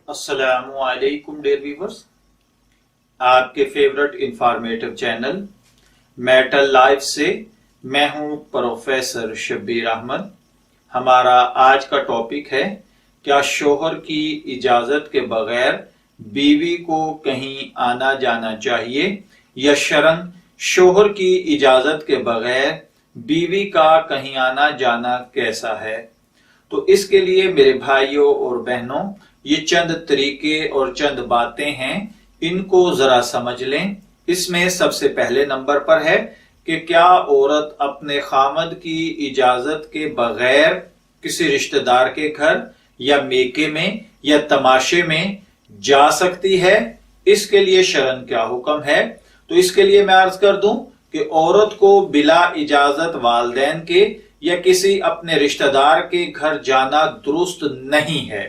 अस्सलाम वालेकुम dear viewers, आपके favourite informative channel metal life से मैं हूं प्रोफेसर शब्बीर अहमद। हमारा आज का टॉपिक है, क्या शोहर की इजाजत के बगैर बीवी को कहीं आना जाना चाहिए या शरन शोहर की इजाजत के बगैर बीवी का कहीं आना जाना कैसा है। तो इसके लिए मेरे भाइयों और बहनों, ये चंद तरीके और चंद बातें हैं, इनको जरा समझ लें। इसमें सबसे पहले नंबर पर है कि क्या औरत अपने खामद की इजाजत के बगैर किसी रिश्तेदार के घर या मेके में या तमाशे में जा सकती है। इसके लिए शरन क्या हुक्म है। तो इसके लिए मैं अर्ज कर दूं कि औरत को बिला इजाजत वालिदैन के या किसी अपने रिश्तेदार के घर जाना दुरुस्त नहीं है,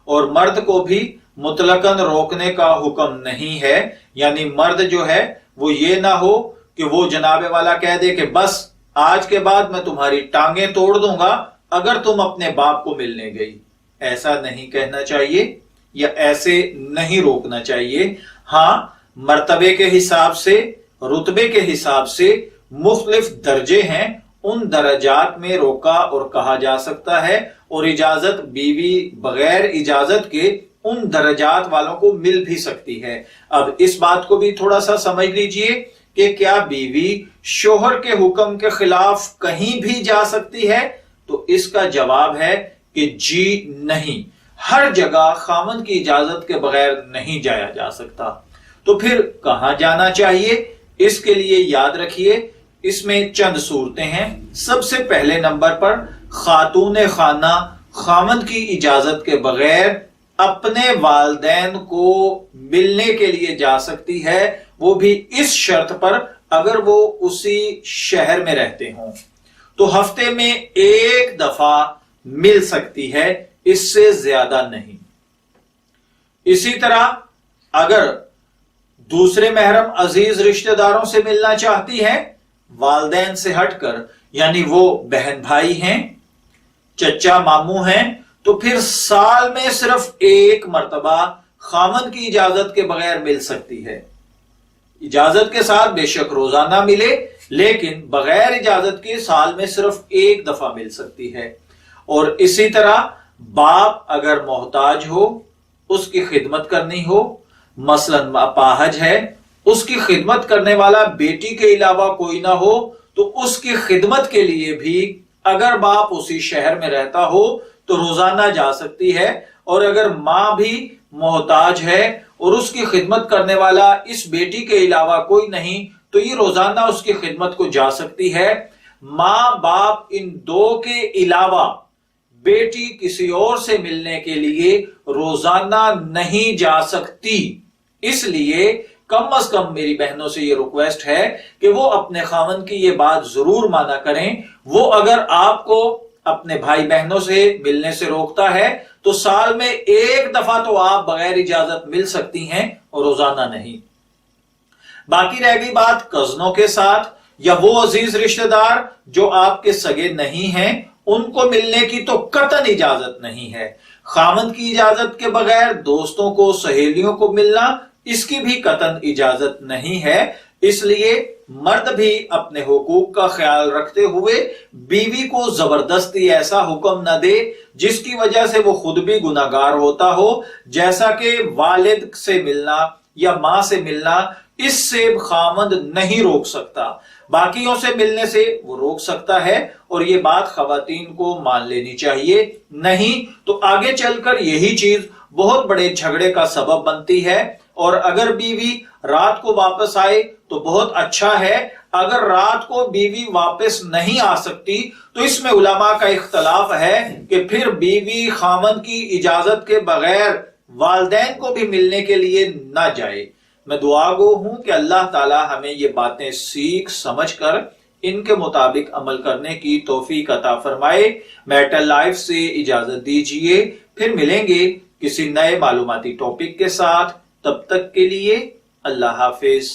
और मर्द को भी मुतलकन रोकने का हुक्म नहीं है। यानी मर्द जो है वो ये ना हो कि वो जनाबे वाला कह दे कि बस आज के बाद मैं तुम्हारी टांगें तोड़ दूंगा अगर तुम अपने बाप को मिलने गई। ऐसा नहीं कहना चाहिए या ऐसे नहीं रोकना चाहिए। हाँ, मर्तबे के हिसाब से, रुतबे के हिसाब से मुख्तलिफ दर्जे हैं, उन दर्जात में रोका और कहा जा सकता है, और इजाजत बीवी बगैर इजाजत के उन दर्जात वालों को मिल भी सकती है। अब इस बात को भी थोड़ा सा समझ लीजिए कि क्या बीवी शोहर के हुक्म के खिलाफ कहीं भी जा सकती है। तो इसका जवाब है कि जी नहीं, हर जगह खामन की इजाजत के बगैर नहीं जाया जा सकता। तो फिर कहां जाना चाहिए, इसके लिए याद रखिए इसमें चंद सूरतें हैं। सबसे पहले नंबर पर खातून खाना खामन की इजाजत के बगैर अपने वालिदैन को मिलने के लिए जा सकती है, वो भी इस शर्त पर अगर वो उसी शहर में रहते हों। तो हफ्ते में एक दफा मिल सकती है, इससे ज्यादा नहीं। इसी तरह अगर दूसरे महरम अजीज रिश्तेदारों से मिलना चाहती है, वालिदैन से हटकर, यानी वो बहन भाई हैं, चचा मामू हैं, तो फिर साल में सिर्फ एक मर्तबा खामन की इजाजत के बगैर मिल सकती है। इजाजत के साथ बेशक रोजाना मिले, लेकिन बगैर इजाजत के साल में सिर्फ एक दफा मिल सकती है। और इसी तरह बाप अगर मोहताज हो, उसकी खिदमत करनी हो, मसलन अपाहज है, उसकी खिदमत करने वाला बेटी के अलावा कोई ना हो, तो उसकी खिदमत के लिए भी अगर बाप उसी शहर में रहता हो तो रोजाना जा सकती है। और अगर मां भी मोहताज है और उसकी खिदमत करने वाला इस बेटी के अलावा कोई नहीं, तो ये रोजाना उसकी खिदमत को जा सकती है। मां बाप इन दो के अलावा बेटी किसी और से मिलने के लिए रोजाना नहीं जा सकती। इसलिए कम अज कम मेरी बहनों से ये रिक्वेस्ट है कि वो अपने खामन की ये बात जरूर माना करें। वो अगर आपको अपने भाई बहनों से मिलने से रोकता है तो साल में एक दफा तो आप बगैर इजाजत मिल सकती हैं और रोजाना नहीं। बाकी रह गई बात कजनों के साथ या वो अजीज रिश्तेदार जो आपके सगे नहीं हैं, उनको मिलने की तो कतई इजाजत नहीं है। खामन की इजाजत के बगैर दोस्तों को, सहेलियों को मिलना, इसकी भी कतन इजाजत नहीं है। इसलिए मर्द भी अपने हुकूक का ख्याल रखते हुए बीवी को जबरदस्ती ऐसा हुक्म न दे जिसकी वजह से वो खुद भी गुनाहगार होता हो। जैसा कि वालिद से मिलना या मां से मिलना, इससे खामद नहीं रोक सकता, बाकियों से मिलने से वो रोक सकता है, और ये बात खवातीन को मान लेनी चाहिए। नहीं तो आगे चलकर यही चीज बहुत बड़े झगड़े का सबब बनती है। और अगर बीवी रात को वापस आए तो बहुत अच्छा है, अगर रात को बीवी वापस नहीं आ सकती तो इसमें उलमा का इख्तलाफ है कि फिर बीवी खामन की इजाजत के बगैर वालिदैन को भी मिलने के लिए ना जाए। मैं दुआगो हूं कि अल्लाह ताला हमें ये बातें सीख समझकर इनके मुताबिक अमल करने की तौफीक अता फरमाए। मैटल लाइफ से इजाजत दीजिए, फिर मिलेंगे किसी नए मालूमाती टॉपिक के साथ। तब तक के लिए अल्लाह हाफिज।